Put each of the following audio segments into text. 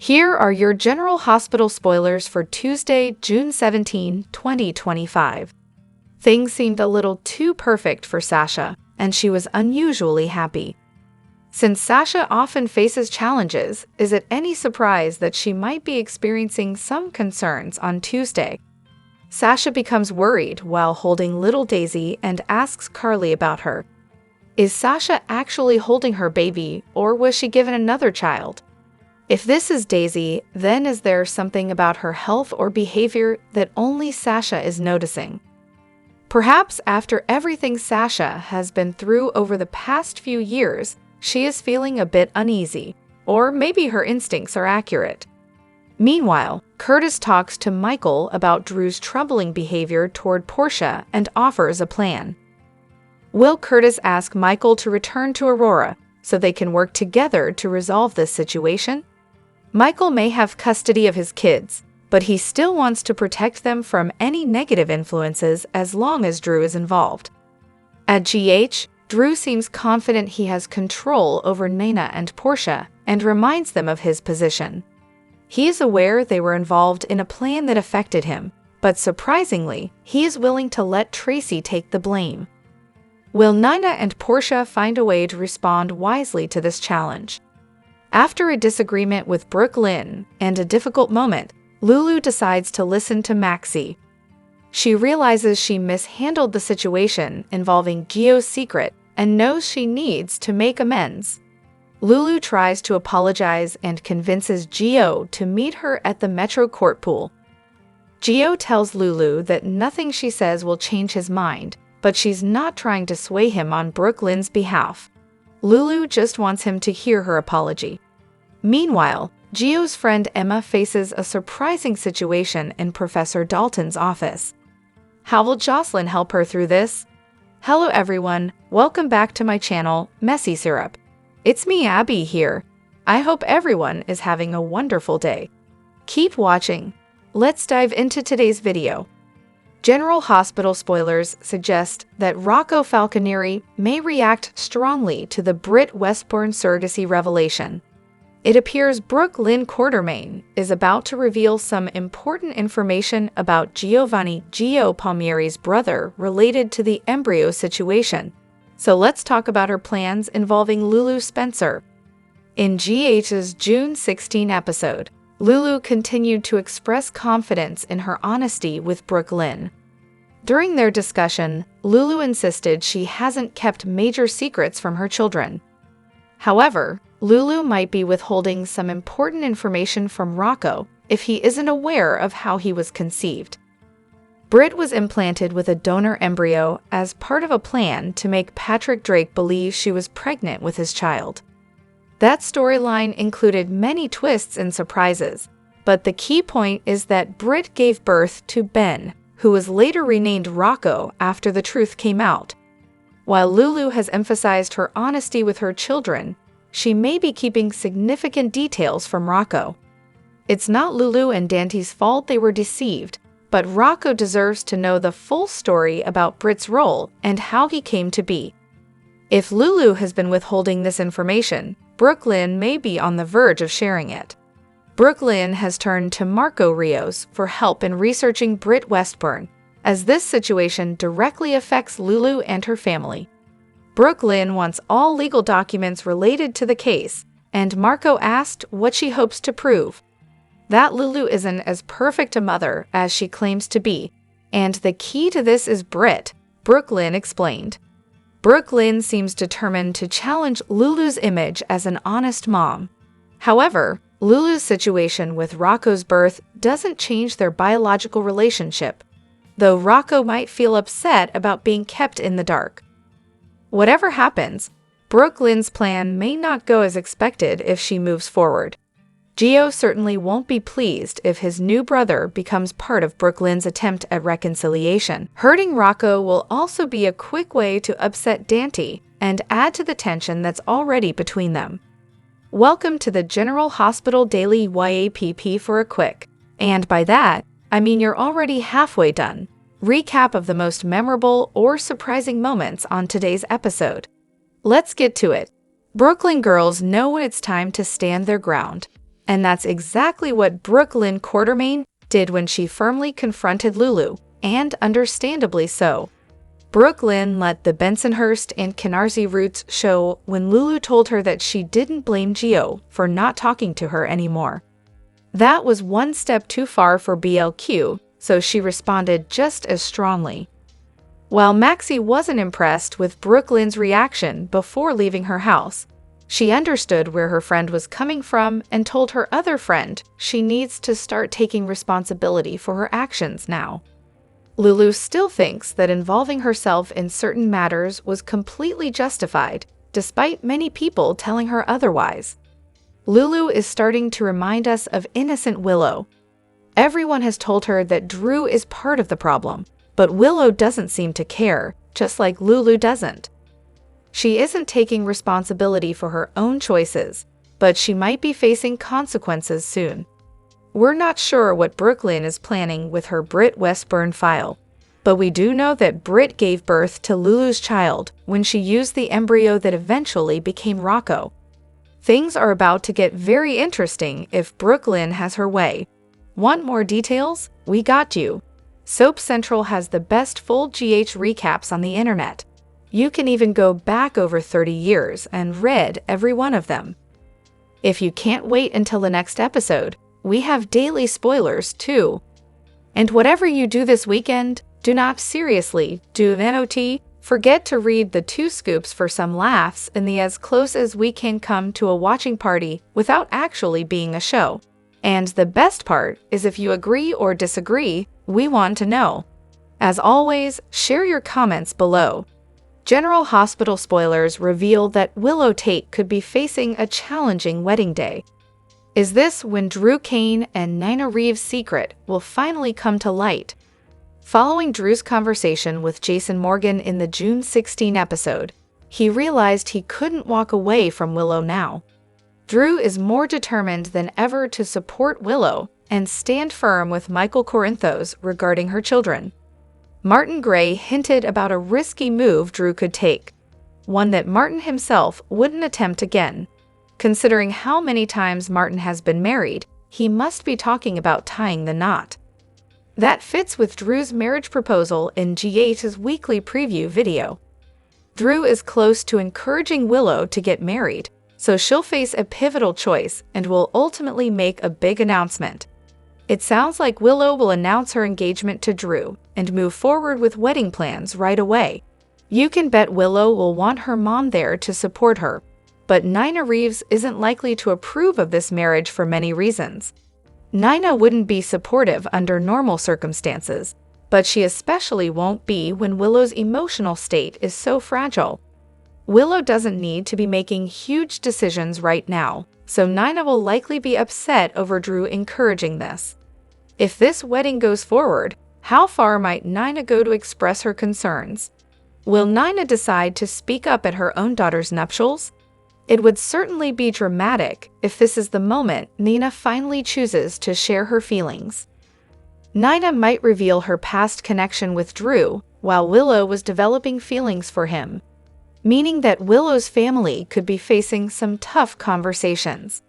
Here are your General Hospital spoilers for Tuesday, June 17, 2025. Things seemed a little too perfect for Sasha, and she was unusually happy. Since Sasha often faces challenges, is it any surprise that she might be experiencing some concerns on Tuesday? Sasha becomes worried while holding little Daisy and asks Carly about her. Is Sasha actually holding her baby, or was she given another child? If this is Daisy, then is there something about her health or behavior that only Sasha is noticing? Perhaps after everything Sasha has been through over the past few years, she is feeling a bit uneasy, or maybe her instincts are accurate. Meanwhile, Curtis talks to Michael about Drew's troubling behavior toward Portia and offers a plan. Will Curtis ask Michael to return to Aurora so they can work together to resolve this situation? Michael may have custody of his kids, but he still wants to protect them from any negative influences as long as Drew is involved. At GH, Drew seems confident he has control over Nina and Portia and reminds them of his position. He is aware they were involved in a plan that affected him, but surprisingly, he is willing to let Tracy take the blame. Will Nina and Portia find a way to respond wisely to this challenge? After a disagreement with Brooke Lynn and a difficult moment, Lulu decides to listen to Maxie. She realizes she mishandled the situation involving Gio's secret and knows she needs to make amends. Lulu tries to apologize and convinces Gio to meet her at the Metro Court pool. Gio tells Lulu that nothing she says will change his mind, but she's not trying to sway him on Brooke Lynn's behalf. Lulu just wants him to hear her apology. Meanwhile, Gio's friend Emma faces a surprising situation in Professor Dalton's office. How will Jocelyn help her through this? Hello everyone, welcome back to my channel, Messy Syrup. It's me, Abby, here. I hope everyone is having a wonderful day. Keep watching. Let's dive into today's video. General Hospital spoilers suggest that Rocco Falconieri may react strongly to the Britt Westbourne surrogacy revelation. It appears Brooke Lynn Quartermain is about to reveal some important information about Giovanni Gio Palmieri's brother related to the embryo situation. So let's talk about her plans involving Lulu Spencer. In GH's June 16 episode, Lulu continued to express confidence in her honesty with Brooke Lynn. During their discussion, Lulu insisted she hasn't kept major secrets from her children. However, Lulu might be withholding some important information from Rocco if he isn't aware of how he was conceived. Britt was implanted with a donor embryo as part of a plan to make Patrick Drake believe she was pregnant with his child. That storyline included many twists and surprises, but the key point is that Britt gave birth to Ben, who was later renamed Rocco after the truth came out. While Lulu has emphasized her honesty with her children, she may be keeping significant details from Rocco. It's not Lulu and Dante's fault they were deceived, but Rocco deserves to know the full story about Britt's role and how he came to be. If Lulu has been withholding this information, Brooke Lynn may be on the verge of sharing it. Brooke Lynn has turned to Marco Rios for help in researching Britt Westbourne, as this situation directly affects Lulu and her family. Brooke Lynn wants all legal documents related to the case, and Marco asked what she hopes to prove. That Lulu isn't as perfect a mother as she claims to be, and the key to this is Britt, Brooke Lynn explained. Brooke Lynn seems determined to challenge Lulu's image as an honest mom. However, Lulu's situation with Rocco's birth doesn't change their biological relationship, though Rocco might feel upset about being kept in the dark. Whatever happens, Brooke Lynn's plan may not go as expected if she moves forward. Gio certainly won't be pleased if his new brother becomes part of Brooke Lynn's attempt at reconciliation. Hurting Rocco will also be a quick way to upset Dante and add to the tension that's already between them. Welcome to the General Hospital Daily YAPP for a quick, and by that, I mean you're already halfway done, recap of the most memorable or surprising moments on today's episode. Let's get to it. Brooklyn girls know when it's time to stand their ground. And that's exactly what Brooklyn Quartermain did when she firmly confronted Lulu, and understandably so. Brooklyn let the Bensonhurst and Canarsie roots show when Lulu told her that she didn't blame Gio for not talking to her anymore. That was one step too far for BLQ, so she responded just as strongly. While Maxie wasn't impressed with Brooklyn's reaction before leaving her house, she understood where her friend was coming from and told her other friend she needs to start taking responsibility for her actions now. Lulu still thinks that involving herself in certain matters was completely justified, despite many people telling her otherwise. Lulu is starting to remind us of innocent Willow. Everyone has told her that Drew is part of the problem, but Willow doesn't seem to care, just like Lulu doesn't. She isn't taking responsibility for her own choices, but she might be facing consequences soon. We're not sure what Brooklyn is planning with her Britt Westburn file, but we do know that Britt gave birth to Lulu's child when she used the embryo that eventually became Rocco. Things are about to get very interesting if Brooklyn has her way. Want more details? We got you. Soap Central has the best full GH recaps on the internet. You can even go back over 30 years and read every one of them. If you can't wait until the next episode, we have daily spoilers too. And whatever you do this weekend, do not forget to read the 2 scoops for some laughs in the as close as we can come to a watching party without actually being a show. And the best part is if you agree or disagree, we want to know. As always, share your comments below. General Hospital spoilers reveal that Willow Tate could be facing a challenging wedding day. Is this when Drew Kane and Nina Reeves' secret will finally come to light? Following Drew's conversation with Jason Morgan in the June 16 episode, he realized he couldn't walk away from Willow now. Drew is more determined than ever to support Willow and stand firm with Michael Corinthos regarding her children. Martin Gray hinted about a risky move Drew could take, one that Martin himself wouldn't attempt again. Considering how many times Martin has been married, he must be talking about tying the knot. That fits with Drew's marriage proposal in GH's weekly preview video. Drew is close to encouraging Willow to get married, so she'll face a pivotal choice and will ultimately make a big announcement. It sounds like Willow will announce her engagement to Drew and move forward with wedding plans right away. You can bet Willow will want her mom there to support her, but Nina Reeves isn't likely to approve of this marriage for many reasons. Nina wouldn't be supportive under normal circumstances, but she especially won't be when Willow's emotional state is so fragile. Willow doesn't need to be making huge decisions right now, so Nina will likely be upset over Drew encouraging this. If this wedding goes forward, how far might Nina go to express her concerns? Will Nina decide to speak up at her own daughter's nuptials? It would certainly be dramatic if this is the moment Nina finally chooses to share her feelings. Nina might reveal her past connection with Drew while Willow was developing feelings for him, meaning that Willow's family could be facing some tough conversations.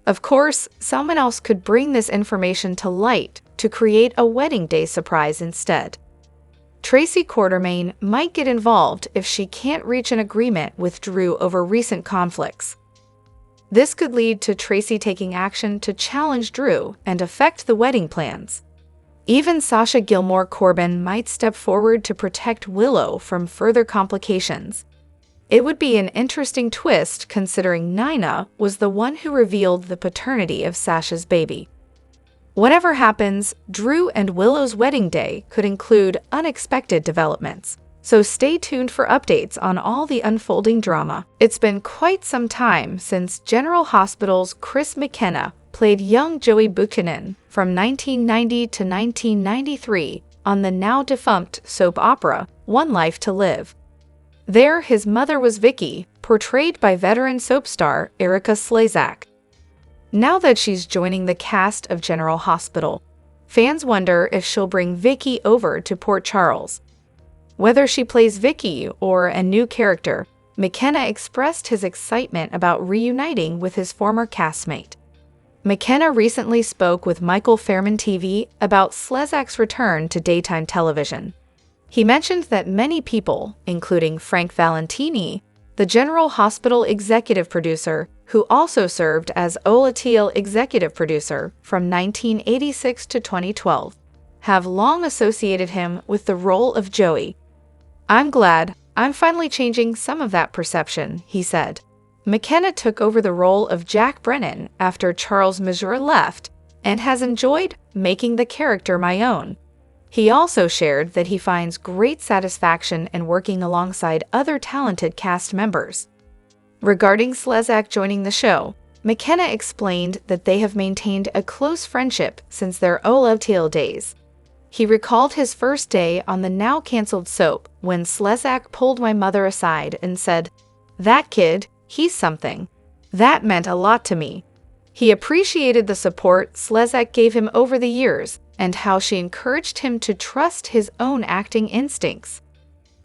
Of course, someone else could bring this information to light to create a wedding day surprise instead. Tracy Quartermain might get involved if she can't reach an agreement with Drew over recent conflicts. This could lead to Tracy taking action to challenge Drew and affect the wedding plans. Even Sasha Gilmore Corbin might step forward to protect Willow from further complications. It would be an interesting twist considering Nina was the one who revealed the paternity of Sasha's baby. Whatever happens, Drew and Willow's wedding day could include unexpected developments, so stay tuned for updates on all the unfolding drama. It's been quite some time since General Hospital's Chris McKenna played young Joey Buchanan from 1990 to 1993 on the now-defunct soap opera One Life to Live. There, his mother was Vicky, portrayed by veteran soap star Erica Slezak. Now that she's joining the cast of General Hospital, fans wonder if she'll bring Vicky over to Port Charles. Whether she plays Vicky or a new character, McKenna expressed his excitement about reuniting with his former castmate. McKenna recently spoke with Michael Fairman TV about Slezak's return to daytime television. He mentioned that many people, including Frank Valentini, the General Hospital executive producer, who also served as Olateal executive producer from 1986 to 2012, have long associated him with the role of Joey. "I'm glad I'm finally changing some of that perception," he said. McKenna took over the role of Jack Brennan after Charles Mazur left and has enjoyed making the character my own. He also shared that he finds great satisfaction in working alongside other talented cast members. Regarding Slezak joining the show, McKenna explained that they have maintained a close friendship since their Olateal days. He recalled his first day on the now-canceled soap when Slezak pulled my mother aside and said, "That kid, he's something." That meant a lot to me. He appreciated the support Slezak gave him over the years and how she encouraged him to trust his own acting instincts.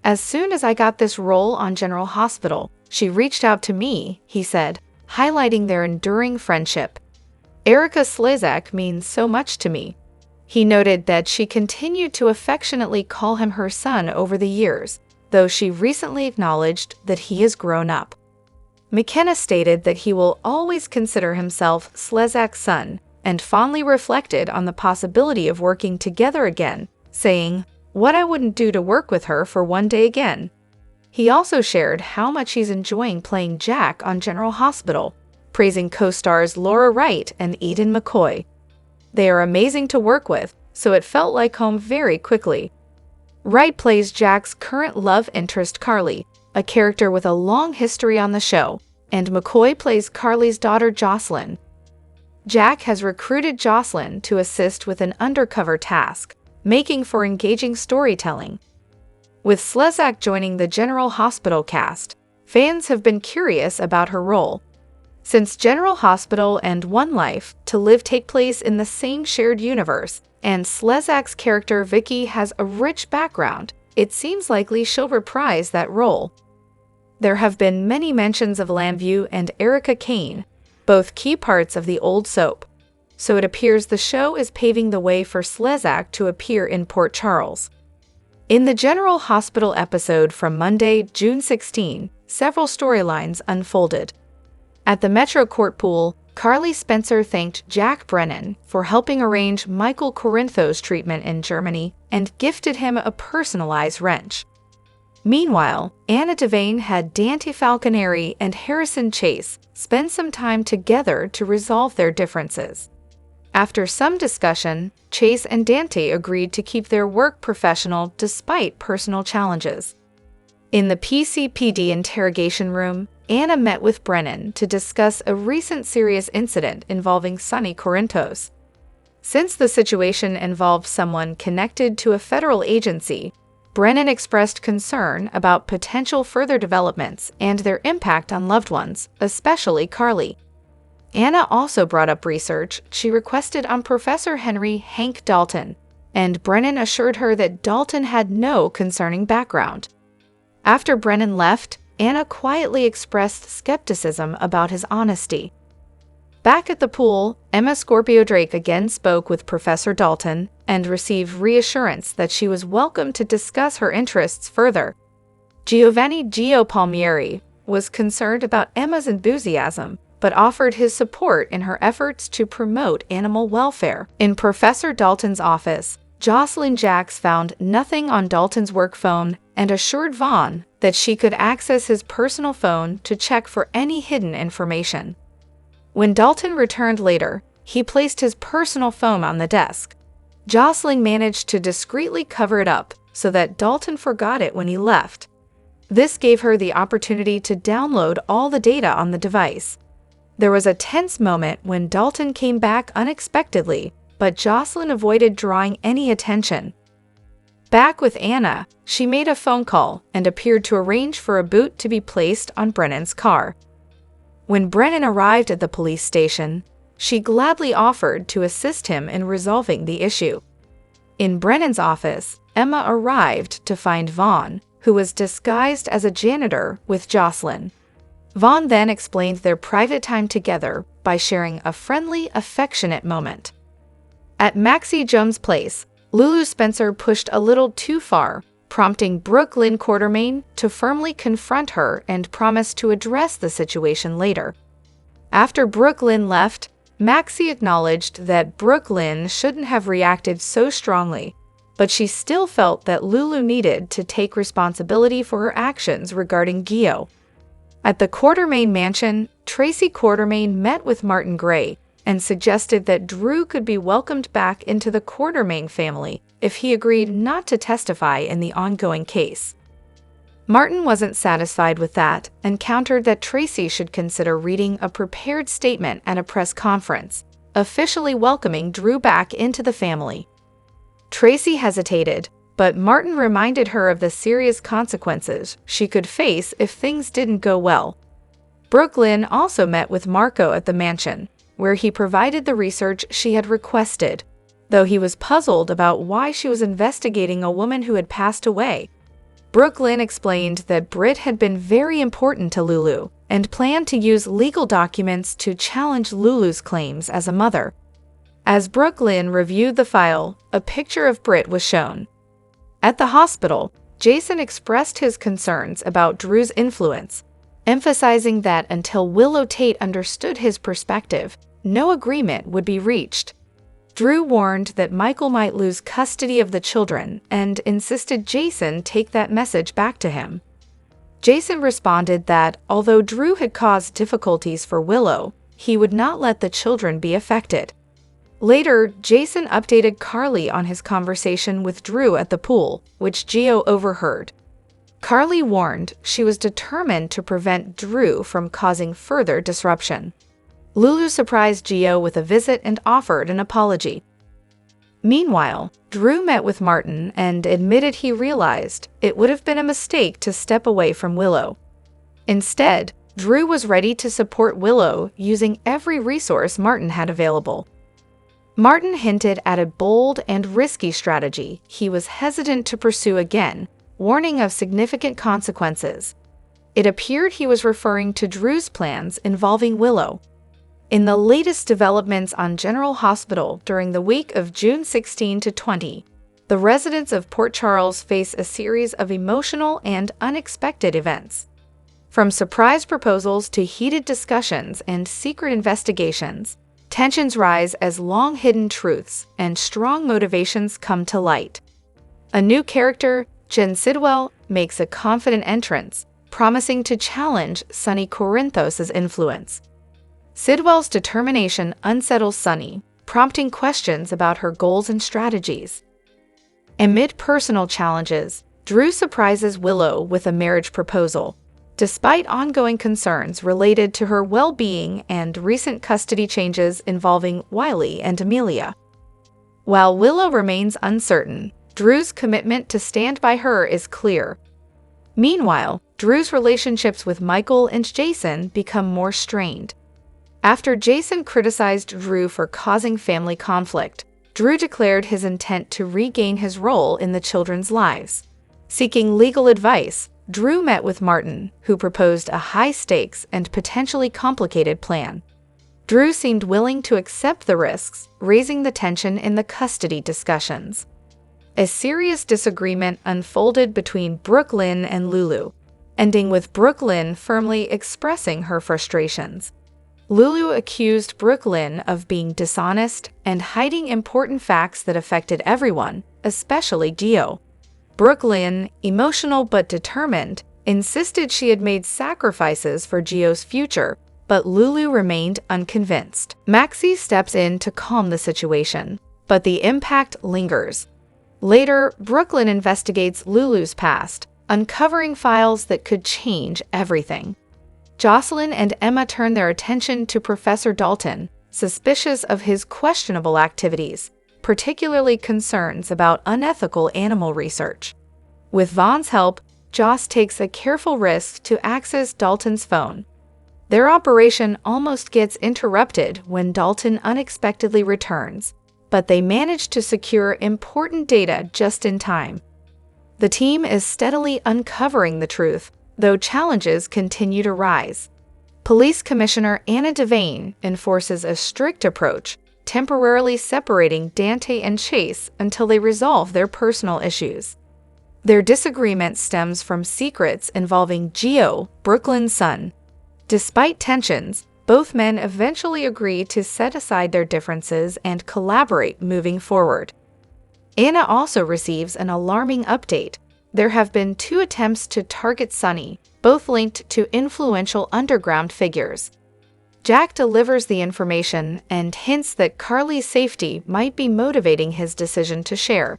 "As soon as I got this role on General Hospital, she reached out to me," he said, highlighting their enduring friendship. "Erica Slezak means so much to me." He noted that she continued to affectionately call him her son over the years, though she recently acknowledged that he has grown up. McKenna stated that he will always consider himself Slezak's son and fondly reflected on the possibility of working together again, saying, "What I wouldn't do to work with her for one day again." He also shared how much he's enjoying playing Jack on General Hospital, praising co-stars Laura Wright and Eden McCoy. "They are amazing to work with, so it felt like home very quickly." Wright plays Jack's current love interest Carly, a character with a long history on the show, and McCoy plays Carly's daughter Jocelyn. Jack has recruited Jocelyn to assist with an undercover task, making for engaging storytelling. With Slezak joining the General Hospital cast, fans have been curious about her role. Since General Hospital and One Life to Live take place in the same shared universe, and Slezak's character Vicky has a rich background, it seems likely she'll reprise that role. There have been many mentions of Lambview and Erica Kane, both key parts of the old soap, so it appears the show is paving the way for Slezak to appear in Port Charles. In the General Hospital episode from Monday, June 16, several storylines unfolded. At the Metro Court pool, Carly Spencer thanked Jack Brennan for helping arrange Michael Corinthos' treatment in Germany and gifted him a personalized wrench. Meanwhile, Anna Devane had Dante Falconeri and Harrison Chase spend some time together to resolve their differences. After some discussion, Chase and Dante agreed to keep their work professional despite personal challenges. In the PCPD interrogation room, Anna met with Brennan to discuss a recent serious incident involving Sonny Corinthos. Since the situation involved someone connected to a federal agency, Brennan expressed concern about potential further developments and their impact on loved ones, especially Carly. Anna also brought up research she requested on Professor Henry Hank Dalton, and Brennan assured her that Dalton had no concerning background. After Brennan left, Anna quietly expressed skepticism about his honesty. Back at the pool, Emma Scorpio Drake again spoke with Professor Dalton and received reassurance that she was welcome to discuss her interests further. Giovanni Gio Palmieri was concerned about Emma's enthusiasm, but offered his support in her efforts to promote animal welfare. In Professor Dalton's office, Jocelyn Jacks found nothing on Dalton's work phone and assured Vaughn that she could access his personal phone to check for any hidden information. When Dalton returned later, he placed his personal phone on the desk. Jocelyn managed to discreetly cover it up so that Dalton forgot it when he left. This gave her the opportunity to download all the data on the device. There was a tense moment when Dalton came back unexpectedly, but Jocelyn avoided drawing any attention. Back with Anna, she made a phone call and appeared to arrange for a boot to be placed on Brennan's car. When Brennan arrived at the police station, she gladly offered to assist him in resolving the issue. In Brennan's office, Emma arrived to find Vaughn, who was disguised as a janitor with Jocelyn. Vaughn then explained their private time together by sharing a friendly, affectionate moment. At Maxie Jones' place, Lulu Spencer pushed a little too far, prompting Brooklyn Quartermain to firmly confront her and promise to address the situation later. After Brooklyn left, Maxie acknowledged that Brooklyn shouldn't have reacted so strongly, but she still felt that Lulu needed to take responsibility for her actions regarding Gio. At the Quartermain mansion, Tracy Quartermain met with Martin Gray and suggested that Drew could be welcomed back into the Quartermain family if he agreed not to testify in the ongoing case. Martin wasn't satisfied with that and countered that Tracy should consider reading a prepared statement at a press conference, officially welcoming Drew back into the family. Tracy hesitated, but Martin reminded her of the serious consequences she could face if things didn't go well. Brooklyn also met with Marco at the mansion, where he provided the research she had requested, though he was puzzled about why she was investigating a woman who had passed away. Brooklyn explained that Britt had been very important to Lulu and planned to use legal documents to challenge Lulu's claims as a mother. As Brooklyn reviewed the file, a picture of Britt was shown. At the hospital, Jason expressed his concerns about Drew's influence, emphasizing that until Willow Tate understood his perspective, no agreement would be reached. Drew warned that Michael might lose custody of the children and insisted Jason take that message back to him. Jason responded that, although Drew had caused difficulties for Willow, he would not let the children be affected. Later, Jason updated Carly on his conversation with Drew at the pool, which Gio overheard. Carly warned she was determined to prevent Drew from causing further disruption. Lulu surprised Gio with a visit and offered an apology. Meanwhile, Drew met with Martin and admitted he realized it would have been a mistake to step away from Willow. Instead, Drew was ready to support Willow using every resource Martin had available. Martin hinted at a bold and risky strategy he was hesitant to pursue again, warning of significant consequences. It appeared he was referring to Drew's plans involving Willow. In the latest developments on General Hospital during the week of June 16 to 20, the residents of Port Charles face a series of emotional and unexpected events. From surprise proposals to heated discussions and secret investigations, tensions rise as long-hidden truths and strong motivations come to light. A new character, Jen Sidwell, makes a confident entrance, promising to challenge Sonny Corinthos' influence. Sidwell's determination unsettles Sonny, prompting questions about her goals and strategies. Amid personal challenges, Drew surprises Willow with a marriage proposal, despite ongoing concerns related to her well-being and recent custody changes involving Wiley and Amelia. While Willow remains uncertain, Drew's commitment to stand by her is clear. Meanwhile, Drew's relationships with Michael and Jason become more strained. After Jason criticized Drew for causing family conflict, Drew declared his intent to regain his role in the children's lives. Seeking legal advice, Drew met with Martin, who proposed a high-stakes and potentially complicated plan. Drew seemed willing to accept the risks, raising the tension in the custody discussions. A serious disagreement unfolded between Brooklyn and Lulu, ending with Brooklyn firmly expressing her frustrations. Lulu accused Brooklyn of being dishonest and hiding important facts that affected everyone, especially Gio. Brooklyn, emotional but determined, insisted she had made sacrifices for Gio's future, but Lulu remained unconvinced. Maxie steps in to calm the situation, but the impact lingers. Later, Brooklyn investigates Lulu's past, uncovering files that could change everything. Jocelyn and Emma turn their attention to Professor Dalton, suspicious of his questionable activities, particularly concerns about unethical animal research. With Vaughn's help, Joss takes a careful risk to access Dalton's phone. Their operation almost gets interrupted when Dalton unexpectedly returns, but they manage to secure important data just in time. The team is steadily uncovering the truth, though challenges continue to rise. Police Commissioner Anna Devane enforces a strict approach, temporarily separating Dante and Chase until they resolve their personal issues. Their disagreement stems from secrets involving Gio, Brooklyn's son. Despite tensions, both men eventually agree to set aside their differences and collaborate moving forward. Anna also receives an alarming update. There have been 2 attempts to target Sunny, both linked to influential underground figures. Jack delivers the information and hints that Carly's safety might be motivating his decision to share.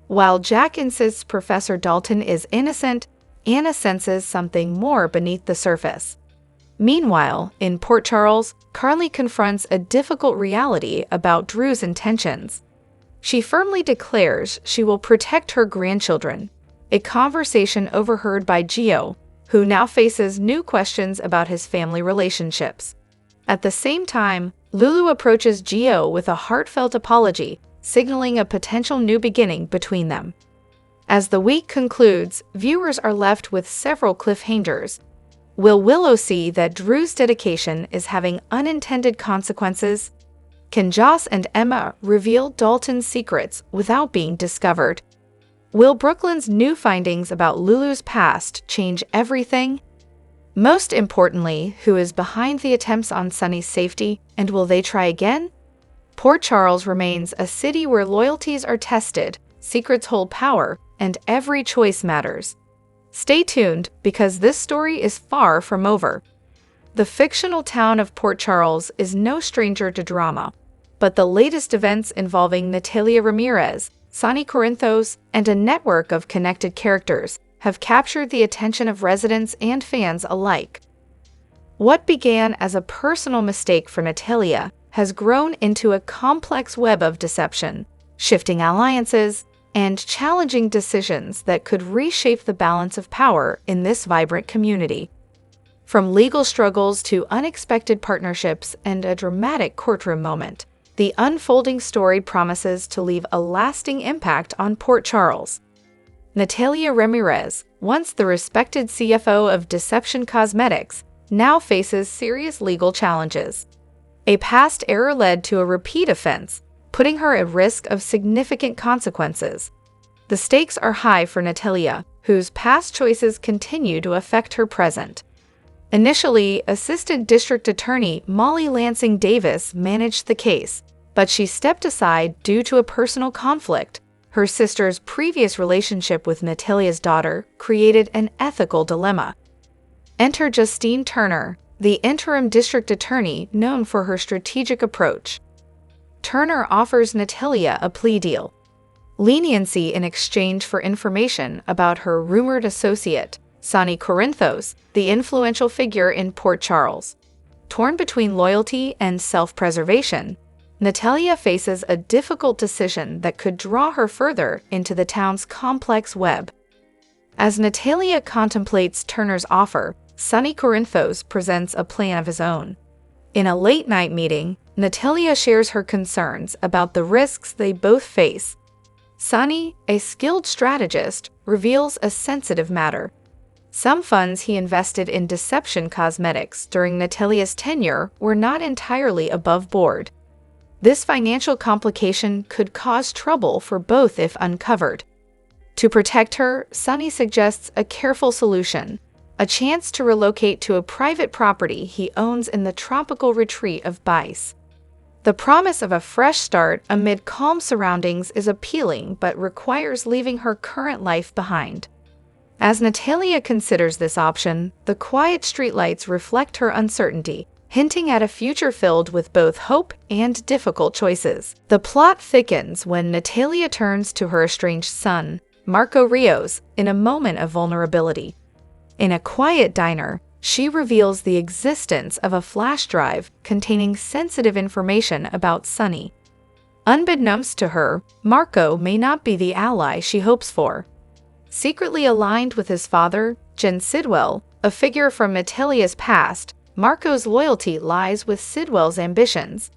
While Jack insists Professor Dalton is innocent, Anna senses something more beneath the surface. Meanwhile, in Port Charles, Carly confronts a difficult reality about Drew's intentions. She firmly declares she will protect her grandchildren, a conversation overheard by Gio, who now faces new questions about his family relationships. At the same time, Lulu approaches Gio with a heartfelt apology, signaling a potential new beginning between them. As the week concludes, viewers are left with several cliffhangers. Will Willow see that Drew's dedication is having unintended consequences? Can Joss and Emma reveal Dalton's secrets without being discovered? Will Brooklyn's new findings about Lulu's past change everything? Most importantly, who is behind the attempts on Sunny's safety, and will they try again? Port Charles remains a city where loyalties are tested, secrets hold power, and every choice matters. Stay tuned, because this story is far from over. The fictional town of Port Charles is no stranger to drama, but the latest events involving Natalia Ramirez, Sonny Corinthos, and a network of connected characters have captured the attention of residents and fans alike. What began as a personal mistake for Natalia has grown into a complex web of deception, shifting alliances, and challenging decisions that could reshape the balance of power in this vibrant community. From legal struggles to unexpected partnerships and a dramatic courtroom moment, the unfolding story promises to leave a lasting impact on Port Charles. Natalia Ramirez, once the respected CFO of Deception Cosmetics, now faces serious legal challenges. A past error led to a repeat offense, putting her at risk of significant consequences. The stakes are high for Natalia, whose past choices continue to affect her present. Initially, Assistant District Attorney Molly Lansing Davis managed the case, but she stepped aside due to a personal conflict. Her sister's previous relationship with Natalia's daughter created an ethical dilemma. Enter Justine Turner, the interim district attorney known for her strategic approach. Turner offers Natalia a plea deal, leniency in exchange for information about her rumored associate, Sonny Corinthos, the influential figure in Port Charles. Torn between loyalty and self-preservation, Natalia faces a difficult decision that could draw her further into the town's complex web. As Natalia contemplates Turner's offer, Sonny Corinthos presents a plan of his own. In a late-night meeting, Natalia shares her concerns about the risks they both face. Sonny, a skilled strategist, reveals a sensitive matter. Some funds he invested in Deception Cosmetics during Natalia's tenure were not entirely above board. This financial complication could cause trouble for both if uncovered. To protect her, Sonny suggests a careful solution, a chance to relocate to a private property he owns in the tropical retreat of Bice. The promise of a fresh start amid calm surroundings is appealing but requires leaving her current life behind. As Natalia considers this option, the quiet streetlights reflect her uncertainty, hinting at a future filled with both hope and difficult choices. The plot thickens when Natalia turns to her estranged son, Marco Rios, in a moment of vulnerability. In a quiet diner, she reveals the existence of a flash drive containing sensitive information about Sonny. Unbeknownst to her, Marco may not be the ally she hopes for. Secretly aligned with his father, Jen Sidwell, a figure from Natalia's past, Marco's loyalty lies with Sidwell's ambitions.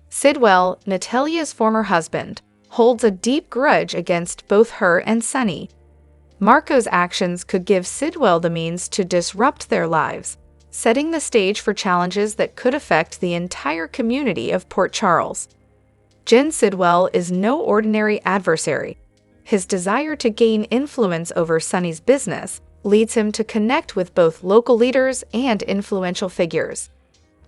Sidwell, Natalia's former husband, holds a deep grudge against both her and Sonny. Marco's actions could give Sidwell the means to disrupt their lives, setting the stage for challenges that could affect the entire community of Port Charles. Jen Sidwell is no ordinary adversary. His desire to gain influence over Sonny's business leads him to connect with both local leaders and influential figures.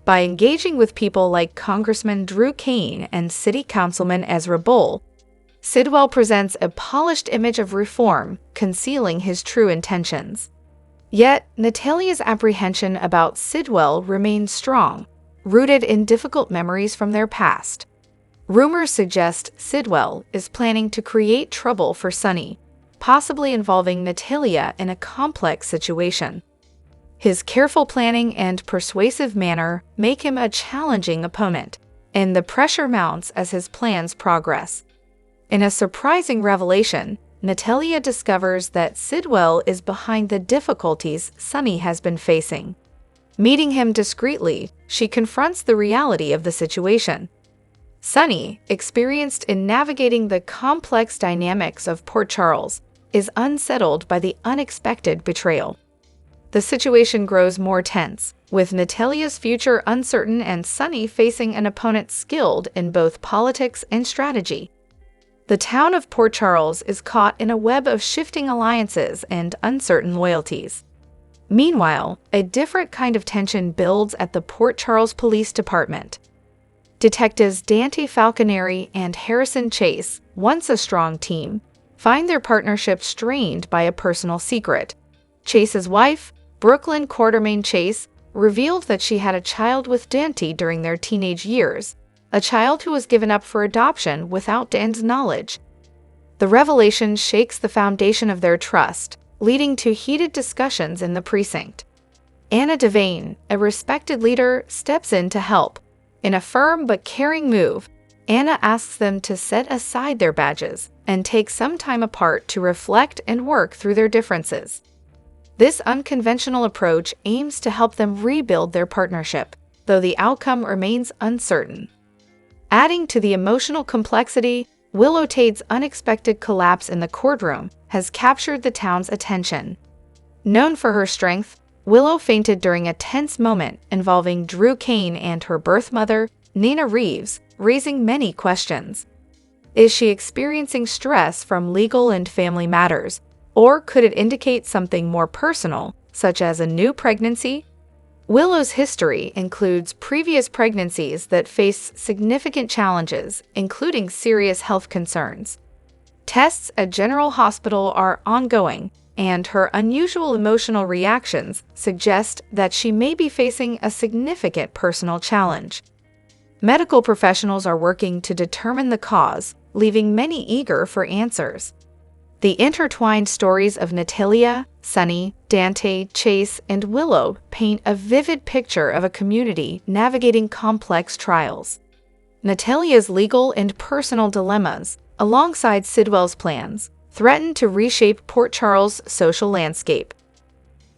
By engaging with people like Congressman Drew Cain and City Councilman Ezra Bull, Sidwell presents a polished image of reform, concealing his true intentions. Yet, Natalia's apprehension about Sidwell remains strong, rooted in difficult memories from their past. Rumors suggest Sidwell is planning to create trouble for Sonny, possibly involving Natalia in a complex situation. His careful planning and persuasive manner make him a challenging opponent, and the pressure mounts as his plans progress. In a surprising revelation, Natalia discovers that Sidwell is behind the difficulties Sonny has been facing. Meeting him discreetly, she confronts the reality of the situation. Sonny, experienced in navigating the complex dynamics of Port Charles, is unsettled by the unexpected betrayal. The situation grows more tense, with Natalia's future uncertain and Sonny facing an opponent skilled in both politics and strategy. The town of Port Charles is caught in a web of shifting alliances and uncertain loyalties. Meanwhile, a different kind of tension builds at the Port Charles Police Department. Detectives Dante Falconeri and Harrison Chase, once a strong team, find their partnership strained by a personal secret. Chase's wife, Brooklyn Quartermain Chase, revealed that she had a child with Dante during their teenage years, a child who was given up for adoption without Dan's knowledge. The revelation shakes the foundation of their trust, leading to heated discussions in the precinct. Anna Devane, a respected leader, steps in to help. In a firm but caring move, Anna asks them to set aside their badges and take some time apart to reflect and work through their differences. This unconventional approach aims to help them rebuild their partnership, though the outcome remains uncertain. Adding to the emotional complexity, Willow Tate's unexpected collapse in the courtroom has captured the town's attention. Known for her strength, Willow fainted during a tense moment involving Drew Cain and her birth mother, Nina Reeves, raising many questions. Is she experiencing stress from legal and family matters, or could it indicate something more personal, such as a new pregnancy? Willow's history includes previous pregnancies that face significant challenges, including serious health concerns. Tests at General Hospital are ongoing, and her unusual emotional reactions suggest that she may be facing a significant personal challenge. Medical professionals are working to determine the cause, leaving many eager for answers. The intertwined stories of Natalia, Sonny, Dante, Chase, and Willow paint a vivid picture of a community navigating complex trials. Natalia's legal and personal dilemmas, alongside Sidwell's plans, threaten to reshape Port Charles' social landscape.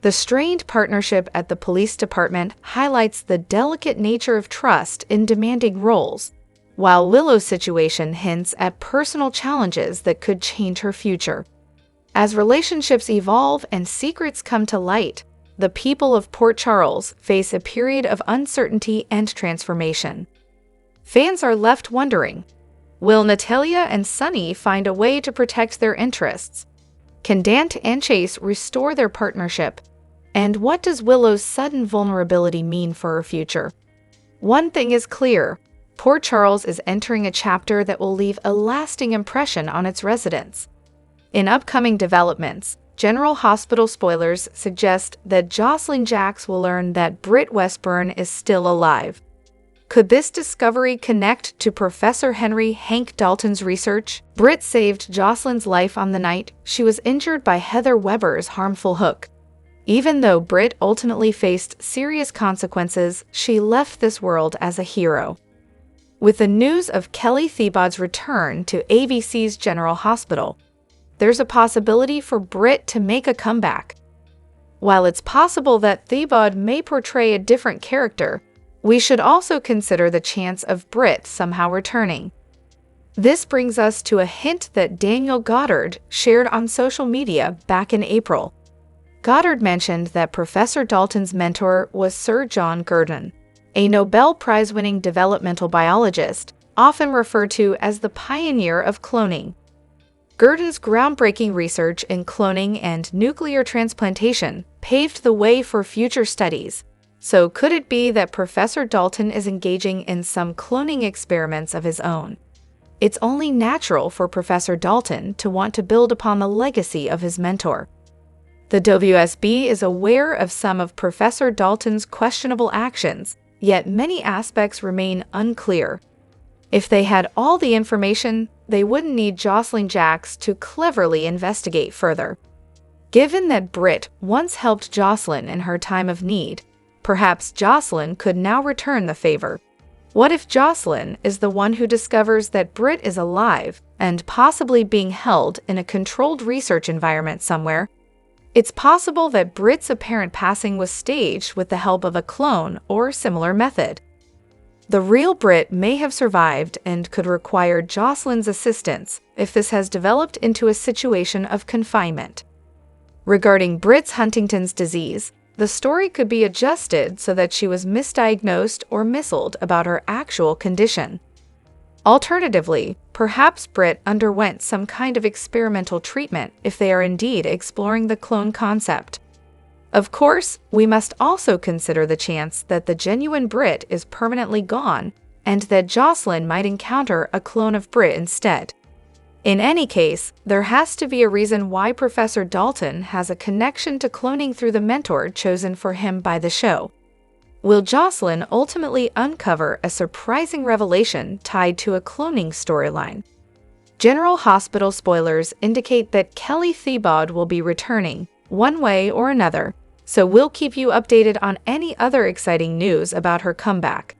The strained partnership at the police department highlights the delicate nature of trust in demanding roles, while Willow's situation hints at personal challenges that could change her future. As relationships evolve and secrets come to light, the people of Port Charles face a period of uncertainty and transformation. Fans are left wondering, will Natalia and Sonny find a way to protect their interests? Can Dante&Chase restore their partnership? And what does Willow's sudden vulnerability mean for her future? One thing is clear, Port Charles is entering a chapter that will leave a lasting impression on its residents. In upcoming developments, General Hospital spoilers suggest that Jocelyn Jacks will learn that Britt Westburn is still alive. Could this discovery connect to Professor Henry Hank Dalton's research? Britt saved Jocelyn's life on the night she was injured by Heather Weber's harmful hook. Even though Britt ultimately faced serious consequences, she left this world as a hero. With the news of Kelly Thiebaud's return to ABC's General Hospital, there's a possibility for Britt to make a comeback. While it's possible that Thiebaud may portray a different character, we should also consider the chance of Britt somehow returning. This brings us to a hint that Daniel Goddard shared on social media back in April. Goddard mentioned that Professor Dalton's mentor was Sir John Gurdon, a Nobel Prize-winning developmental biologist, often referred to as the pioneer of cloning. Gurdon's groundbreaking research in cloning and nuclear transplantation paved the way for future studies. So could it be that Professor Dalton is engaging in some cloning experiments of his own? It's only natural for Professor Dalton to want to build upon the legacy of his mentor. The WSB is aware of some of Professor Dalton's questionable actions, yet many aspects remain unclear. If they had all the information, they wouldn't need Jocelyn Jacks to cleverly investigate further. Given that Britt once helped Jocelyn in her time of need, perhaps Jocelyn could now return the favor. What if Jocelyn is the one who discovers that Britt is alive and possibly being held in a controlled research environment somewhere? It's possible that Britt's apparent passing was staged with the help of a clone or similar method. The real Britt may have survived and could require Jocelyn's assistance if this has developed into a situation of confinement. Regarding Britt's Huntington's disease, the story could be adjusted so that she was misdiagnosed or misled about her actual condition. Alternatively, perhaps Britt underwent some kind of experimental treatment if they are indeed exploring the clone concept. Of course, we must also consider the chance that the genuine Britt is permanently gone and that Jocelyn might encounter a clone of Britt instead. In any case, there has to be a reason why Professor Dalton has a connection to cloning through the mentor chosen for him by the show. Will Jocelyn ultimately uncover a surprising revelation tied to a cloning storyline? General Hospital spoilers indicate that Kelly Thiebaud will be returning, one way or another, so we'll keep you updated on any other exciting news about her comeback.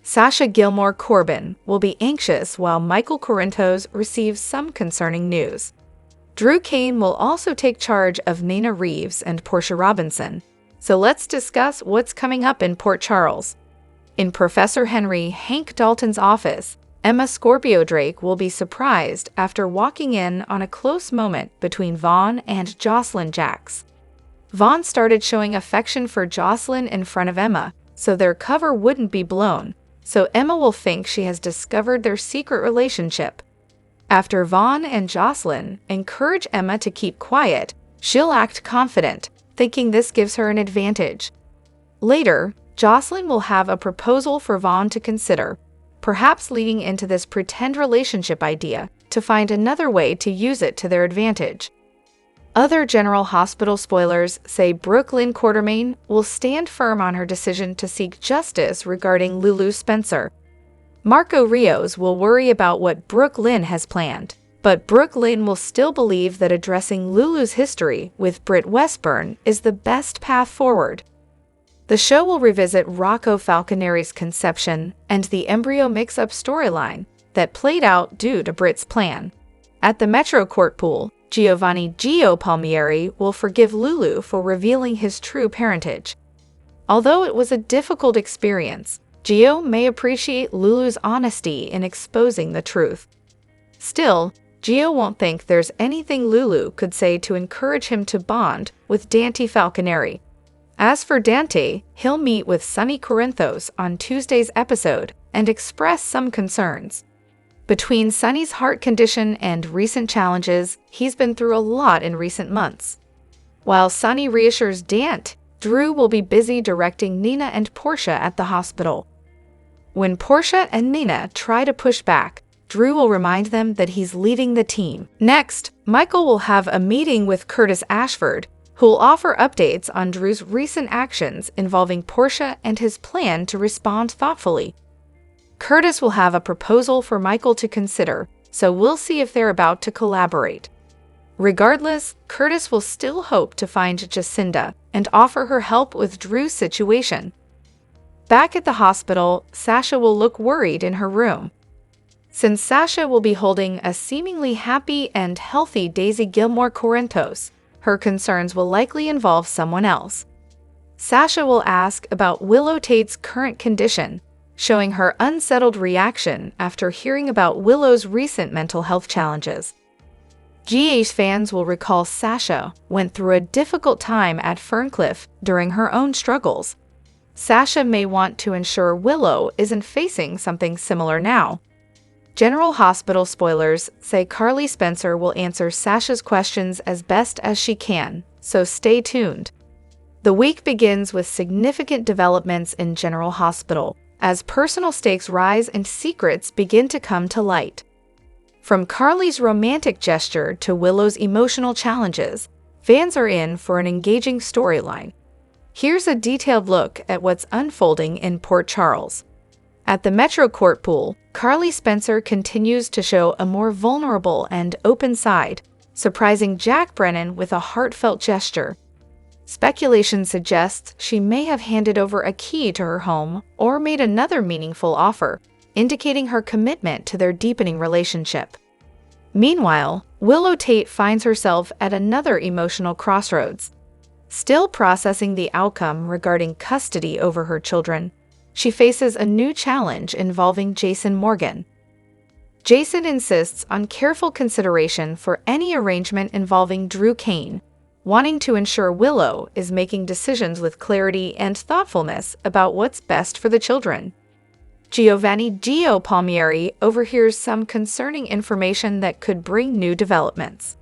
Sasha Gilmore Corbin will be anxious while Michael Corinthos receives some concerning news. Drew Kane will also take charge of Nina Reeves and Portia Robinson. So let's discuss what's coming up in Port Charles. In Professor Henry Hank Dalton's office, Emma Scorpio Drake will be surprised after walking in on a close moment between Vaughn and Jocelyn Jacks. Vaughn started showing affection for Jocelyn in front of Emma, so their cover wouldn't be blown, so Emma will think she has discovered their secret relationship. After Vaughn and Jocelyn encourage Emma to keep quiet, she'll act confident, thinking this gives her an advantage. Later, Jocelyn will have a proposal for Vaughn to consider, perhaps leading into this pretend relationship idea to find another way to use it to their advantage. Other General Hospital spoilers say Brooke Lynn Quartermain will stand firm on her decision to seek justice regarding Lulu Spencer. Marco Rios will worry about what Brooke Lynn has planned, but Brooke Lynn will still believe that addressing Lulu's history with Britt Westburn is the best path forward. The show will revisit Rocco Falconeri's conception and the embryo mix-up storyline that played out due to Britt's plan. At the Metro Court pool, Giovanni Gio Palmieri will forgive Lulu for revealing his true parentage. Although it was a difficult experience, Gio may appreciate Lulu's honesty in exposing the truth. Still, Gio won't think there's anything Lulu could say to encourage him to bond with Dante Falconeri. As for Dante, he'll meet with Sonny Corinthos on Tuesday's episode and express some concerns. Between Sonny's heart condition and recent challenges, he's been through a lot in recent months. While Sonny reassures Dante, Drew will be busy directing Nina and Portia at the hospital. When Portia and Nina try to push back, Drew will remind them that he's leading the team. Next, Michael will have a meeting with Curtis Ashford, who will offer updates on Drew's recent actions involving Portia and his plan to respond thoughtfully. Curtis will have a proposal for Michael to consider, so we'll see if they're about to collaborate. Regardless, Curtis will still hope to find Jacinda and offer her help with Drew's situation. Back at the hospital, Sasha will look worried in her room. Since Sasha will be holding a seemingly happy and healthy Daisy Gilmore Corinthos, her concerns will likely involve someone else. Sasha will ask about Willow Tate's current condition, showing her unsettled reaction after hearing about Willow's recent mental health challenges. GH fans will recall Sasha went through a difficult time at Ferncliff during her own struggles. Sasha may want to ensure Willow isn't facing something similar now. General Hospital spoilers say Carly Spencer will answer Sasha's questions as best as she can, so stay tuned. The week begins with significant developments in General Hospital, as personal stakes rise and secrets begin to come to light. From Carly's romantic gesture to Willow's emotional challenges, fans are in for an engaging storyline. Here's a detailed look at what's unfolding in Port Charles. At the Metro Court pool, Carly Spencer continues to show a more vulnerable and open side, surprising Jack Brennan with a heartfelt gesture. Speculation suggests she may have handed over a key to her home or made another meaningful offer, indicating her commitment to their deepening relationship. Meanwhile, Willow Tate finds herself at another emotional crossroads. Still processing the outcome regarding custody over her children, she faces a new challenge involving Jason Morgan. Jason insists on careful consideration for any arrangement involving Drew Kane, wanting to ensure Willow is making decisions with clarity and thoughtfulness about what's best for the children. Giovanni Gio Palmieri overhears some concerning information that could bring new developments.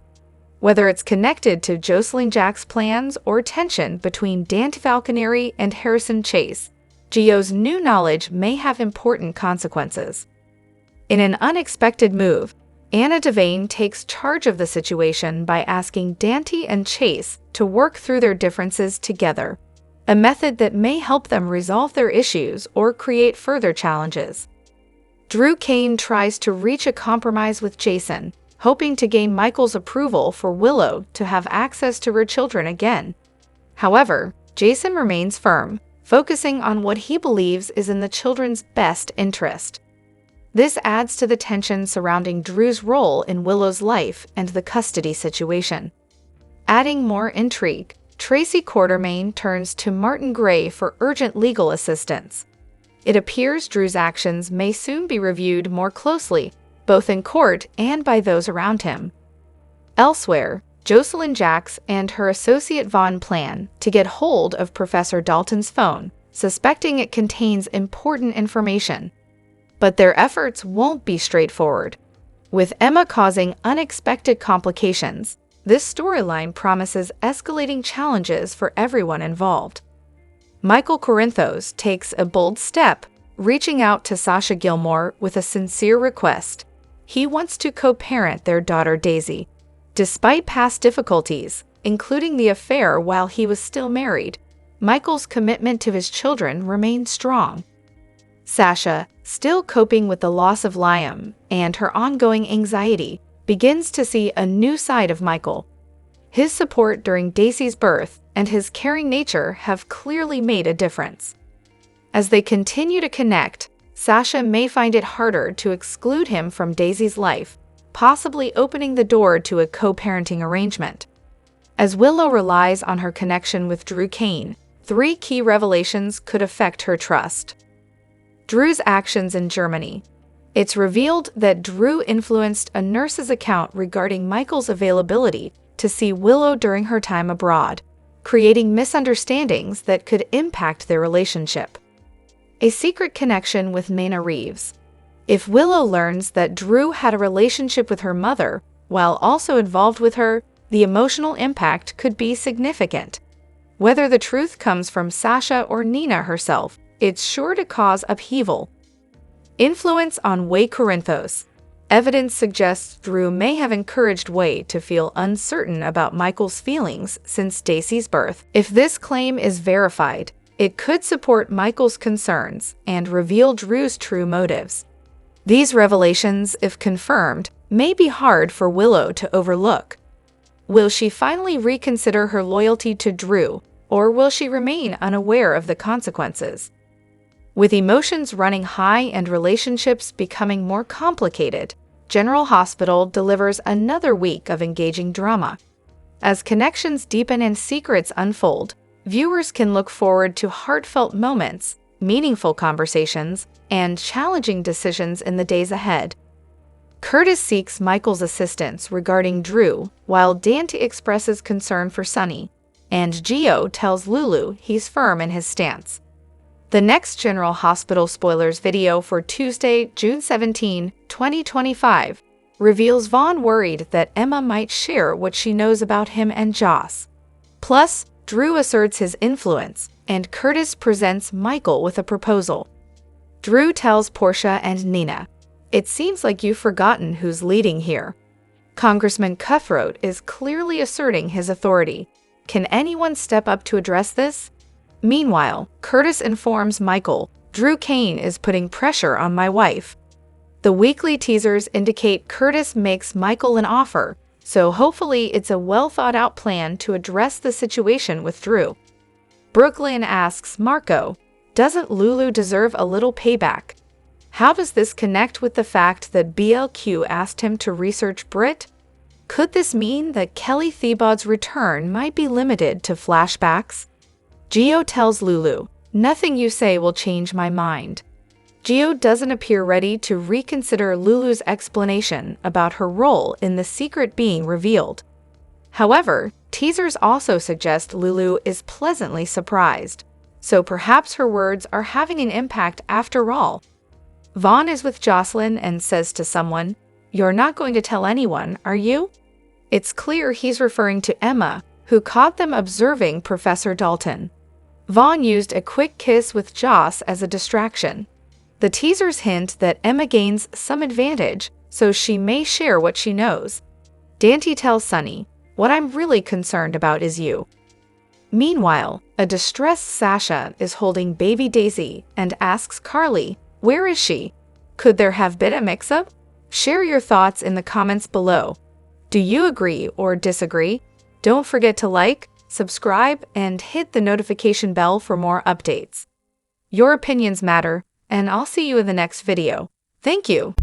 Whether it's connected to Jocelyn Jack's plans or tension between Dante Falconeri and Harrison Chase, Gio's new knowledge may have important consequences. In an unexpected move, Anna Devane takes charge of the situation by asking Dante and Chase to work through their differences together, a method that may help them resolve their issues or create further challenges. Drew Kane tries to reach a compromise with Jason, hoping to gain Michael's approval for Willow to have access to her children again. However, Jason remains firm, focusing on what he believes is in the children's best interest. This adds to the tension surrounding Drew's role in Willow's life and the custody situation. Adding more intrigue, Tracy Quartermain turns to Martin Gray for urgent legal assistance. It appears Drew's actions may soon be reviewed more closely, both in court and by those around him. Elsewhere, Jocelyn Jacks and her associate Vaughn plan to get hold of Professor Dalton's phone, suspecting it contains important information. But their efforts won't be straightforward. With Emma causing unexpected complications, this storyline promises escalating challenges for everyone involved. Michael Corinthos takes a bold step, reaching out to Sasha Gilmore with a sincere request. He wants to co-parent their daughter Daisy. Despite past difficulties, including the affair while he was still married, Michael's commitment to his children remains strong. Sasha, still coping with the loss of Liam and her ongoing anxiety, begins to see a new side of Michael. His support during Daisy's birth and his caring nature have clearly made a difference. As they continue to connect, Sasha may find it harder to exclude him from Daisy's life, possibly opening the door to a co-parenting arrangement. As Willow relies on her connection with Drew Kane, 3 key revelations could affect her trust. Drew's actions in Germany. It's revealed that Drew influenced a nurse's account regarding Michael's availability to see Willow during her time abroad, creating misunderstandings that could impact their relationship. A secret connection with Mena Reeves. If Willow learns that Drew had a relationship with her mother while also involved with her, the emotional impact could be significant. Whether the truth comes from Sasha or Nina herself, it's sure to cause upheaval. Influence on Way Corinthos. Evidence suggests Drew may have encouraged Way to feel uncertain about Michael's feelings since Daisy's birth. If this claim is verified, it could support Michael's concerns and reveal Drew's true motives. These revelations, if confirmed, may be hard for Willow to overlook. Will she finally reconsider her loyalty to Drew, or will she remain unaware of the consequences? With emotions running high and relationships becoming more complicated, General Hospital delivers another week of engaging drama. As connections deepen and secrets unfold, viewers can look forward to heartfelt moments, meaningful conversations, and challenging decisions in the days ahead. Curtis seeks Michael's assistance regarding Drew, while Dante expresses concern for Sunny, and Gio tells Lulu he's firm in his stance. The next General Hospital spoilers video for Tuesday, June 17, 2025, reveals Vaughn worried that Emma might share what she knows about him and Joss. Plus, Drew asserts his influence, and Curtis presents Michael with a proposal. Drew tells Portia and Nina, "It seems like you've forgotten who's leading here." Congressman Cutthroat is clearly asserting his authority. Can anyone step up to address this? Meanwhile, Curtis informs Michael, "Drew Kane is putting pressure on my wife." The weekly teasers indicate Curtis makes Michael an offer, so hopefully it's a well-thought-out plan to address the situation with Drew. Brooklyn asks Marco, "Doesn't Lulu deserve a little payback?" How does this connect with the fact that BLQ asked him to research Brit? Could this mean that Kelly Thiebaud's return might be limited to flashbacks? Gio tells Lulu, "Nothing you say will change my mind." Gio doesn't appear ready to reconsider Lulu's explanation about her role in the secret being revealed. However, teasers also suggest Lulu is pleasantly surprised, so perhaps her words are having an impact after all. Vaughn is with Jocelyn and says to someone, "You're not going to tell anyone, are you?" It's clear he's referring to Emma, who caught them observing Professor Dalton. Vaughn used a quick kiss with Joss as a distraction. The teasers hint that Emma gains some advantage, so she may share what she knows. Dante tells Sunny, "What I'm really concerned about is you." Meanwhile, a distressed Sasha is holding baby Daisy and asks Carly, "Where is she? Could there have been a mix-up?" Share your thoughts in the comments below. Do you agree or disagree? Don't forget to like, subscribe, and hit the notification bell for more updates. Your opinions matter, and I'll see you in the next video. Thank you.